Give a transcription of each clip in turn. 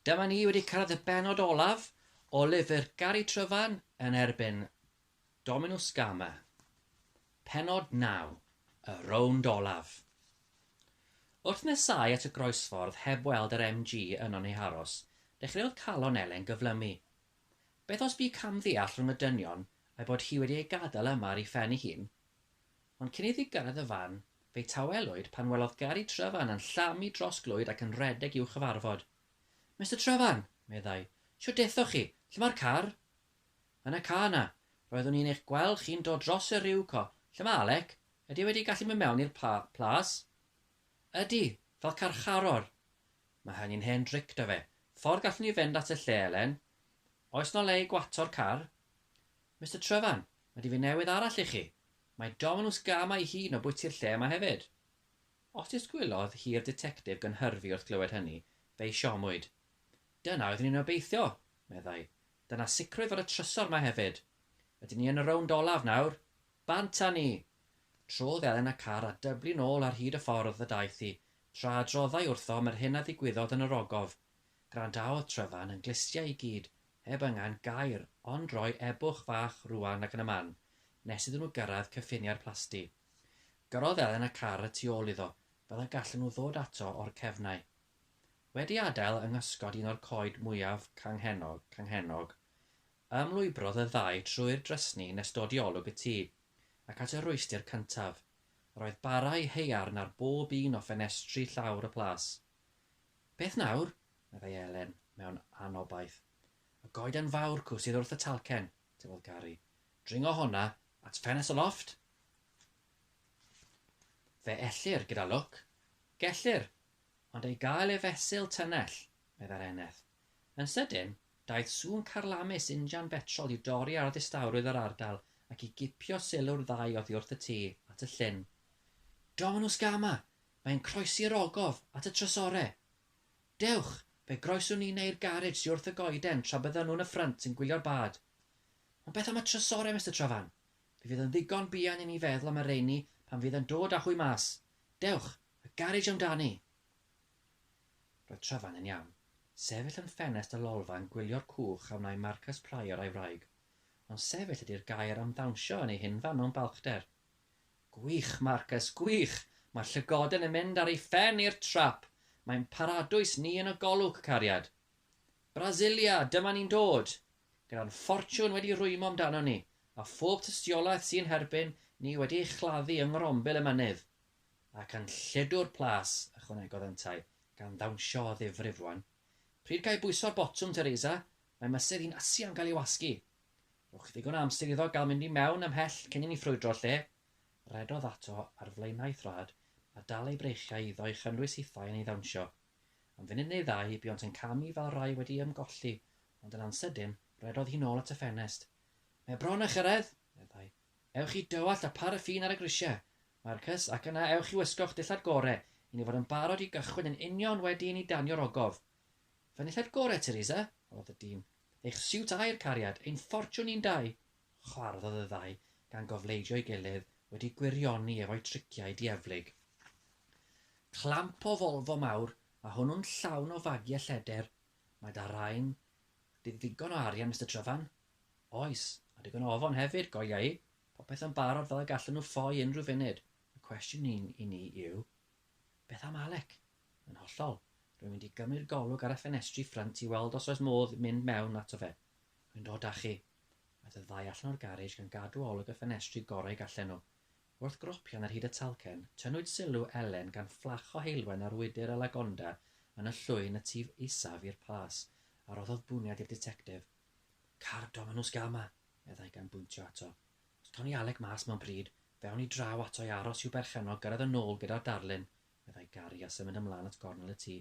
Dyma ni wedi cyrraedd y Pennod Olaf o lyfr Gari Tryfan yn erbyn Dominws Gama. Pennod 9, y Rownd Olaf. Wrth nesau at y groesffordd heb weld yr MG yno'n ei haros, dechreuodd calon Elen gyflymu. Beth os bu cam ddeall rhwng y dynion a'i bod hi wedi ei gadael yma ar ei phen ei hun? Ond cyn iddi gyrraedd y fan, fe'i tawelwyd pan welodd Gari Tryfan yn llamu dros glwyd ac yn rhedeg i'w chyfarfod. Mr Tryfan, meddai, sio dethoch chi, lle mae'r car? Yn y car na, roeddwn i'n eich gweld chi'n dod dros y rhyw co. Lle mae Alec? Ydy wedi gallu mynd mewn i'r plas? Ydy, fel carcharor. Mae hynny'n hen dric dy fe. Ffordd gallwn ni fynd at y lle, Elen. Oes no le i gwato'r car? Mr Tryfan, mae di fi newydd arall i chi. Mae Dominws Gama ei hun o bwytu'r lle yma hefyd. Os disgwylodd hi'r detectif gynhyrfu wrth glywed hynny, fe'i siomwyd. Dyna oedd ni'n obeithio, meddai. Dyna sicrwydd fod y trysor yma hefyd. Ydyn ni yn y Rownd Olaf nawr? Bant â ni. Trodd Elen y car a dyblu nôl ar hyd y ffordd y daeth hi, tra adroddau wrtho am yr hyn a ddigwyddodd yn yr ogof. Grandawodd Tryfan yn glustiau i gyd, heb angen gair, ond roi ebwch fach rwan ac yn y man, nes iddyn nhw gyrraedd cyffiniau'r plasti. Gyrrodd Elen y car y tu ôl iddo, fel y gallen nhw ddod ato o'r cefnau. Wedi adael yng ngysgod un o'r coed mwyaf canghennog, ymlwybrodd y ddau trwy'r drysni nes dod i olwg y tŷ, ac at y rwystyr cyntaf. Roedd barau haearn ar bob un o ffenestri llawr y plas. Beth nawr? Meddai Elen mewn anobaith. Y goeden fawr cw sydd wrth y talcen, tyfodd Gari. Dringo honna at ffenest y lofft. Fe ellir gyda lwc. Gellir, ond ei gael ei fesul tynnell, meddai'r eneth. Yn sydyn, daeth sŵn carlamus injan betrol i dorri ar ddistawrwydd yr ardal ac i gipio sylw'r ddau oddi wrth y tŷ at y llyn. Dominws Gama, mae'n croesi'r ogof at y trysorau. Dewch, fe groeswn ni neu'r garej sy wrth y goeden tra bydden nhw'n y ffrynt yn gwylio'r bad. Ond beth am y trysorau, Mr Tryfan? Fe fydd yn ddigon buan i ni feddwl am y reini pan fydd yn dod â hwy mas. Dewch, y garej amdani. Roedd Tryfan yn iawn. Sefyll yn ffenest y lolfa yn gwylio'r cwch a wna'i Marcus Pryor a'i wraig. Ond sefyll ydy'r gair am ddawnsio yn ei hunfan mewn balchder. Gwych, Marcus, gwych! Mae'r llygoden yn mynd ar ei phen i'r trap. Mae'n paradwys ni yn y golwg, cariad. Brasilia, dyma ni'n dod. Gyda'n ffortiwn wedi rwymo amdano ni, a phob tystiolaeth sy'n herbyn ni wedi ei chladdu yng nghrombil y mynydd. Ac yn lludw'r plas, ychwanegodd yntau, gan ddawnsio o ddifrif rwan. Pryd gael bwyso'r botwm, Teresa, mae mysydd i'n asu am gael ei wasgu. Rwch ddigon amser iddo gael mynd i mewn ymhell cyn i ni ffrwydro'r lle. Redodd ato ar flaenaeth rad a dal ei breichiau iddo i chynnwys hithau yn ei ddawnsio. Am funud neu ddau, buont yn camu fel rai wedi ymgolli, ond yn ansydyn, redodd hi nôl at y ffenest. Mae bron a chyrraedd, meddai. Ewch i dywall a paraffin ar y grisiau, Marcus, ac yna ewch i wisgo'ch dillad gorau, i ni fod yn barod i gychwyn yn union wedi i ni danio'r ogof. Fy dillad gorau, Teresa, oedd y dyn. Eich siwt air, cariad, ein ffortiwn ni'n dau. Chwarddodd y ddau, gan gofleidio ei gilydd, wedi gwirioni efo'i triciau dieflig. Clamp o folfo mawr, a hwnnw'n llawn o fagiau lleder. Mae da rain ddigon o arian, Mr Tryfan. Oes, a digon o ofon hefyd, goia i. Popeth yn barod fel y gallen nhw ffoi unrhyw funud. Y cwestiwn i ni yw, beth am Alec? Yn hollol, rwy'n mynd i gymryd golwg ar y ffenestri ffrynt i weld os oes modd mynd mewn ato fe. Rwy'n dod â chi. Mae y ddau allan o'r garej gan gadw olwg y ffenestri gorau gallen nhw. Wrth gropian ar hyd y talcen, tynnwyd sylw Elen gan fflach o heilwen ar wydr y lagonda yn y llwyn y tîf isaf i'r plas, a roddodd bwniad i'r detectif. Car Dominws Gama, meddai gan bwyntio ato. Os cawn ni Alec mas mewn bryd, fewn i draw ato i aros i'w berchenog gyrraedd yn ôl gyda'r darllen, meddai Gari a symud ymlaen at gornel y tŷ.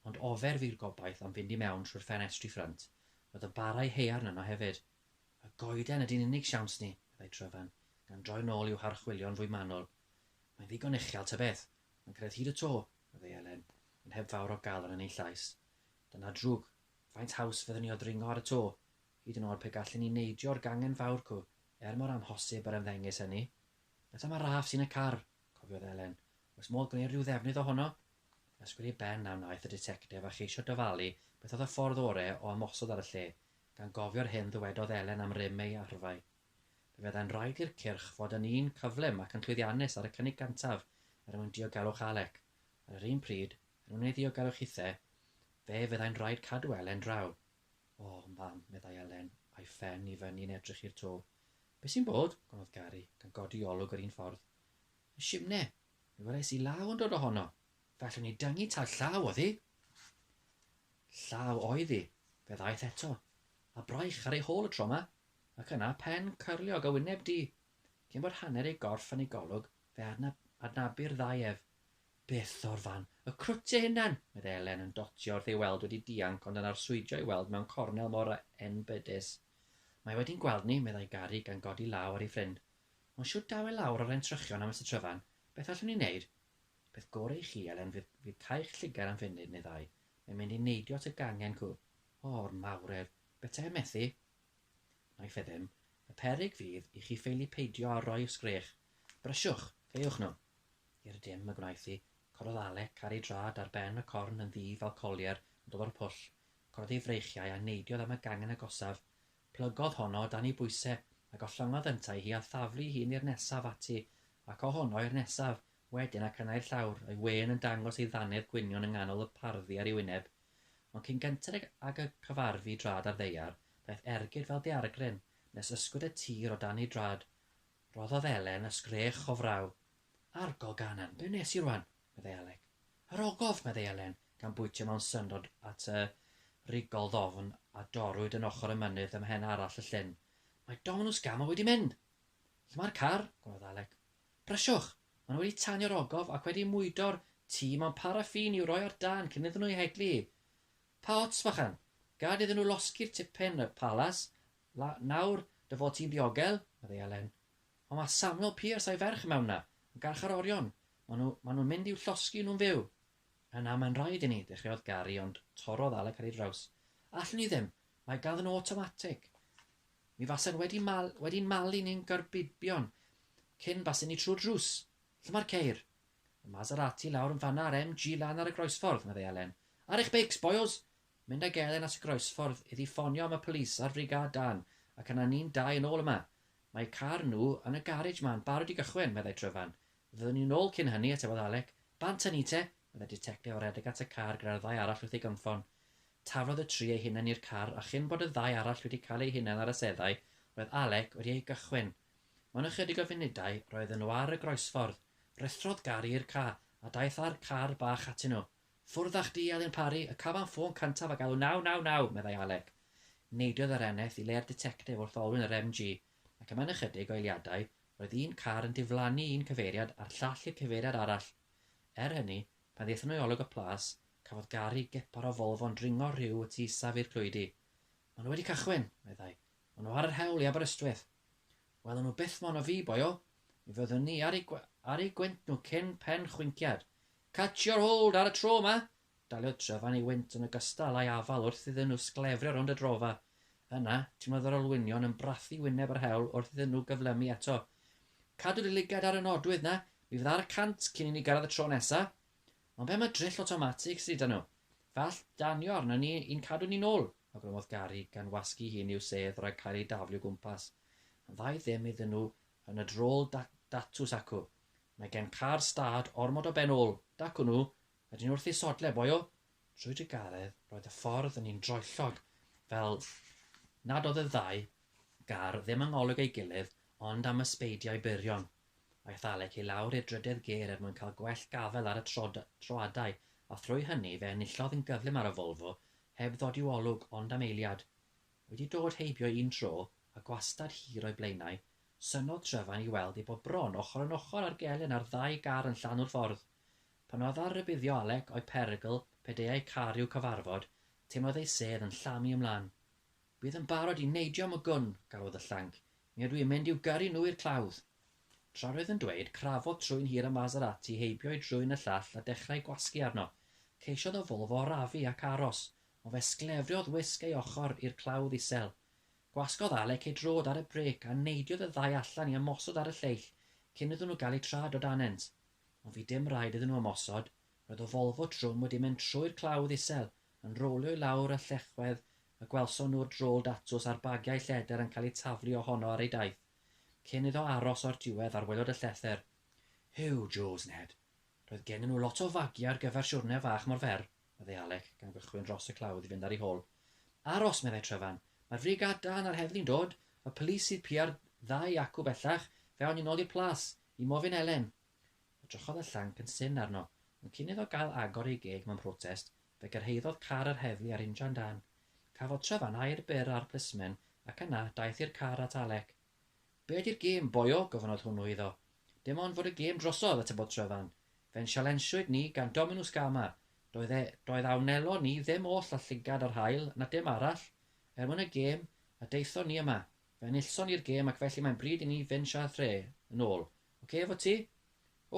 Ond ofer fy'r gobaith am fynd i mewn trwy'r ffenestri ffrynt. Roedd y barau haearn yno hefyd. Y goeden ydy'n unig siawns ni, meddai Tryfan, gan droi nôl i'w harchwilio'n fwy manwl. Mae'n ddigon uchel ta beth. Mae'n cyrraedd hyd y to, meddai Elen, yn heb fawr o galon yn ei llais. Dyna drwg, faint haws fyddwn ni o ddringo ar y to, hyd yn oed pe gallen ni neidio'r gangen fawr cw, mor amhosib ar ymddengys hynny. Beth am y raff sy'n y car, cofiodd Elen. Oes modd gwneud rhyw ddefnydd ohono? Ysgwyd I ben am wnaeth y detectif a cheisio dyfalu beth oedd y ffordd orau o ymosod ar y lle, gan gofio'r hyn ddywedodd Elen am rym ei arfau. Fe fyddai'n rhaid i'r cyrch fod yn un cyflym ac yn llwyddiannus ar y cynnig gyntaf mwyn diogelwch Alec. Ar yr un pryd, mwyn ei diogelwch hithe, fe fyddai'n rhaid cadw Elen draw. O, mam, meddai Elen, a'i ffen I fyny'n edrych i'r to. Be sy'n bod? Gwynodd Gari, gan godi olwg yr un ffordd. Y simne, mi welais I law yn dod ohono. Fallwn ni dyngu tal llaw oedd hi. Llaw oedd hi, fe ddaeth eto, a braich ar ei hôl y tro yma, ac yna pen cyrliog y wyneb di. Cyn bod hanner ei gorff yn ei golwg, fe adnabu'r ddau ef. Beth o'r fan, y crwtiau hynna'n, meddai Elen yn dotio wrth ei weld wedi dianc ond yn arswydio ei weld mewn cornel mor enbydus. Mae wedi'n gweld ni, meddai Gari gan godi law ar ei ffrind. Ond siwt daw e lawr o'r entrychion am Mr Tryfan, beth allwn ni wneud? Beth gorau I chi, Elen, fydd caich lligar am funud neu ddau. Mae'n mynd I neidio at y gangen cw. O'r mawredd, beth te methu? Naeth e ddim. Y peryg fydd I chi ffeili peidio a roi sgrech. Brysiwch, feiwch nhw. I'r dim y gwnaeth I, corodd Alec ar ei drad ar ben y corn yn ddi fel colier yn dod o'r pwll. Corodd ei freichiau a neidiodd am y gangen agosaf. Plygodd honno dan ei bwysau ac ollongodd yntau hi a thaflu hun i'r nesaf ati ac o honno i'r nesaf wedyn ac yna'r llawr a'i wen yn dangos ei ddannedd gwinion yng nghanol y parddi ar ei wyneb. Ond cyn gyntaf ag y cyfarfu drad ar ddeiar, daeth ergyd fel diargryn nes ysgwyd y tir o dan ei drad. Roddodd Elen y sgrech o fraw. Argo ganan, be nes I rwan? Meddai Alec. Yr ogof, meddai Elen, gan bwytio mewn syndod at y rigol ddofn a dorwyd yn ochr y mynydd ym mhen arall y llyn. Mae Dominws Gama wedi mynd. Lle mae'r car? Gwynodd Alec. Brysiwch, maen nhw wedi tanio'r ogof ac wedi mwydo'r tŷ mewn paraffin i'w roi ar dan cyn iddyn nhw I heglu. Pa ots fachan? Gad iddyn nhw losgi'r tipyn y palas. Nawr, dy fod ti'n ddiogel, meddai Elen. Ond mae Samuel Pierce a'i ferch mewn na, yn garch ar orion. Maen nhw'n mynd i'w llosgi nhw'n fyw. Yna mae'n rhaid I ni, dechreuodd Gari, ond torodd Alec ar ei draws. Allwn ni ddim, mae gael yn automatic. Mi fasen wedi'n malu ni'n gyrbibion, cyn basen ni trwy'r drws. Lle mae'r ceir? Y Maserati lawr yn fanna ar MG lan ar y groesffordd, meddai Elen. Ar eich beics, boios! Mynd ag Elen at y groesffordd iddi ffonio am y polis a'r frigad dan, ac yna ni'n dau yn ôl yma. Mae car nhw yn y garage ma'n barod I gychwyn, meddai Tryfan. Fyddwn ni'n ôl cyn hynny, atefodd Alec. Bant hynny te, meddai detectif o'r edrych at y car gyda'r ddau arall wrth ei gynffon. Taflodd y tri ei hunain i'r car a chyn bod y ddau arall wedi cael ei hunain ar y seddau, roedd Alec wedi ei gychwyn. Mewn ychydig o funudau, roedden nhw ar y groesffordd. Rithrodd Gari i'r car a daeth ar car bach atyn nhw. Ffwrdd a'ch di, Elin Parry, y caban ffôn cyntaf a galw naw, meddai Alec. Neidiodd yr eneth I le'r detectif wrth olwyn yr MG, ac yma'n ychydig o eiliadau, roedd un car yn diflannu un cyfeiriad a'r llall i'r cyfeiriad arall. Hynny, pan ddeithon nhw I olwg y plas, cafodd Gari gipar o Volvo'n dringo rhyw y tu isaf i'r clwydi. Maen nhw wedi cychwyn, meddai. Maen nhw ar yr hewl I Aberystwyth. Welon nhw byth mon o fi, boio. Mi fyddwn ni ar ei gwynt nhw cyn pen chwinciad. Catch your hold ar y tro yma. Daliodd Tryfan ei wynt yn ogystal a'i afal wrth iddyn nhw sglefrio rownd y drofa. Yna, tîmodd yr olwynion yn brathu wyneb yr hewl wrth iddyn nhw gyflymu eto. Cadw dy ligad ar y nodwydd na, mi fydd ar y cant cyn I ni gyrraedd y tro nesa. Ond be mae drill automatic sydd â nhw? Fall danio arno ni i'n cadw ni nôl, awgrymodd Gari gan wasgu hun i'w sedd rhag cael ei daflu o gwmpas. Yn ddau ddim iddyn nhw yn y drôl datws acw. Mae gen car stad ormod o ben ôl. Dacw nhw, ydyn wrth ei sodle, boio. Drwy dy garedd, roedd y ffordd yn un droellog, fel nad oedd y ddau gar ddim yng ngolwg ei gilydd, ond am ysbeidiau byrion. Aeth Alec I lawr i'r drydydd ger mwyn cael gwell gafel ar y troadau, a thrwy hynny fe enillodd yn gyflym ar y Volvo, heb ddod i'w olwg ond am eiliad. Wedi dod heibio un tro, a gwastad hir o'i blaenau, synodd Tryfan I weld ei bod bron ochr yn ochr ar gelyn ar ddau gar yn llanw'r ffordd. Pan oedd ar rybuddio Alec o'i perygl pe deiau car i'w cyfarfod, teimlodd ei sedd yn llamu ymlaen. Bydd yn barod I neidio am y gwn, galwodd y llanc. Mi ydw i'n mynd i'w gyrru nhw i'r clawdd. Tra roedd yn dweud, crafodd trwy'n hir y Maserati heibio I drwy'n y llall a dechrau gwasgu arno. Ceisiodd y Volvo arafu ac aros, ond fe sglefriodd wisg ei ochr i'r clawdd isel. Gwasgodd Alec ei drod ar y brec a neidiodd y ddau allan I ymosod ar y lleill, cyn iddyn nhw gael eu trad o danent. Ond fi dim rhaid iddyn nhw ymosod, Roedd y Volvo trwm wedi mynd trwy'r clawdd isel, yn rolio i lawr y llechwedd y gwelson nhw'r drôl datws a'r bagiau lleder yn cael eu taflu ohono ar ei daith. Cyn iddo aros o'r diwedd ar welod y llethr. Hyw, Joes, Ned. Roedd gen nhw lot o fagiau ar gyfer siwrne fach mor fer, meddai Alec, gan gychwyn dros y clawdd i fynd ar ei hôl. Aros, meddai Tryfan. Mae'r frigada yn yr heddlu'n dod. Y polis sydd pia'r ddau acw bellach, fe awn i nôl i'r plas, i mofyn Elen. Edrychodd y llanc yn syn arno, ond cyn iddo gael agor ei geg mewn protest, fe gyrhaeddodd car yr heddlu ar injan dan. Cafodd Tryfan air byr ar plismen, ac yna daeth i'r car at Alec. Be ydi'r gêm, boio, gofynodd hwnnw iddo. Dim ond fod y gêm drosodd, atebodd Tryfan. Fe'n sialensiwyd ni gan Dominws Gama. Doedd awnelo ni ddim oll a llygad o'r hael, na dim arall. Mwyn y gêm, a deithon ni yma. Fe'n ilson i'r gêm ac felly mae'n bryd i ni fynd siarad thre, yn ôl. Oce, efo ti?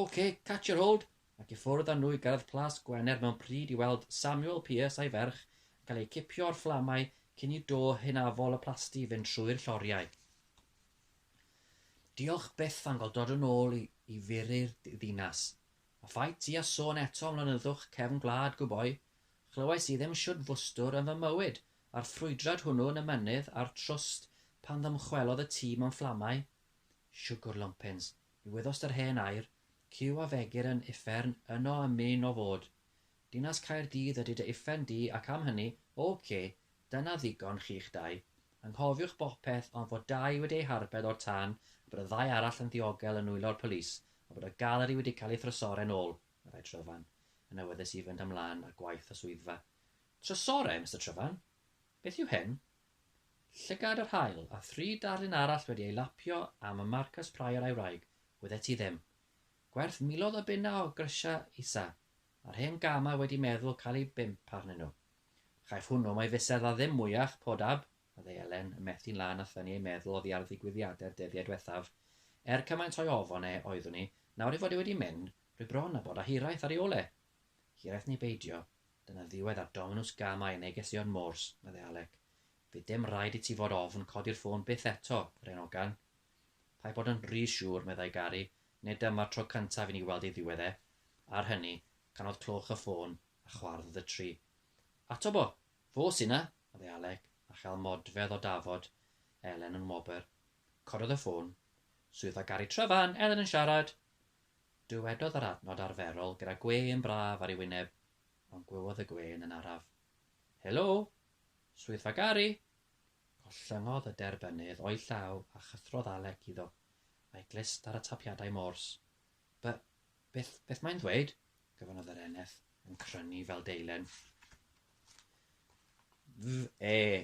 Oce, catch your hold. Ac i ffwrdd â nhw i gyrraedd plas Gwener mewn pryd i weld Samuel Pierce a'i ferch yn cael ei cipio o'r fflamau cyn i do hynafol y plasti fynd trwy'r lloriau. Diolch byth am gael dod yn ôl i furu'r ddinas. A ffait ti a sôn eto am lonyddwch cefn gwlad gwboi. Chlywais i ddim siwd fwstwr yn fy mywyd, a'r ffrwydrad hwnnw yn y mynydd a'r trwst pan ddymchwelodd y tîm yn fflamau. Siwgr lumpins, i wyddost yr hen air, cyw a fegur yn uffern yno ymyn o fod. Dinas Caerdydd ydy dy uffen di ac am hynny, oce, dyna ddigon chi'ch dau. Anghofiwch bopeth ond fod dau wedi ei harbed o'r tân, a bod y ddau arall yn ddiogel yn wylo'r polis, a bod y galeri wedi cael ei thrysore nôl, meddai Tryfan, yn awyddus i fynd ymlaen â gwaith y swyddfa. Trysore, Mr. Tryfan? Beth yw hyn? Llygad yr hael a 3 darlun arall wedi ei lapio am y Marcus Prior a'i wraig, wydde ti ddim. Gwerth milodd o bunna o grisia isa, a'r hen Gama wedi meddwl cael ei 5 arnyn nhw. Chaiff hwnnw mae fusedd a ddim mwyach, podab, meddai Elen, y methu'n lan a thynnu ei meddwl oddi ar ddigwyddiadau'r dyddiau diwethaf. Cymaint o'i ofon oeddwn ni, nawr i fod wedi mynd, rwy bron a bod a hiraeth ar ei ole. Hiraeth ni beidio, dyna ddiwedd ar Dominws Gama i negesion Mors, meddai Alec. Fydd dim rhaid i ti fod ofn codi'r ffôn byth eto, yr ein ogan. Pai bod yn rhy siŵr, meddai Gari, nid dyma'r tro cyntaf i ni weld ei ddiweddau. Ar hynny, canodd clwch y ffôn a chwarddodd y tri. Ato bo, fo sy'n na, meddai Alec, a chael modfedd o dafod, Elen yn wobr. Cododd y ffôn. Swyddfa Gari Tryfan, Elen yn siarad. Dywedodd yr adnod arferol gyda gwein braf ar ei wyneb, ond gwywodd y gwein yn araf. Helo, swyddfa Gari. Gollyngodd y derbynydd o'i llaw a chythrodd Alec iddo, a'i glist ar y tapiadau Mors. Beth mae'n ddweud? Gyfynodd yr eneth, yn crynu fel deilen. V-E-G-A-U-N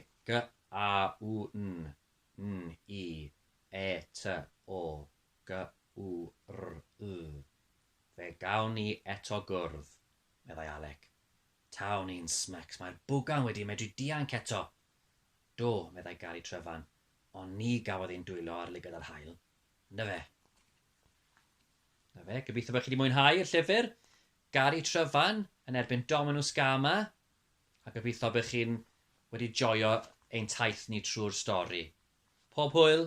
N-I E-T-O-G-U-R-Y. Fe gawn ni eto gwrdd, meddai Alec. Tawn i'n smecs, mae'r bwgan wedi medru dianc eto. Do, meddai Gari Tryfan, ond ni gafodd ein dwylo ar lygad yr hael. Na fe. Gobeithio bod chi wedi mwynhau y llyfr. Gari Tryfan yn erbyn Dominws Gama. A gobeithio bod chi'n wedi joio ein taith ni trwy'r stori. Pob hwyl.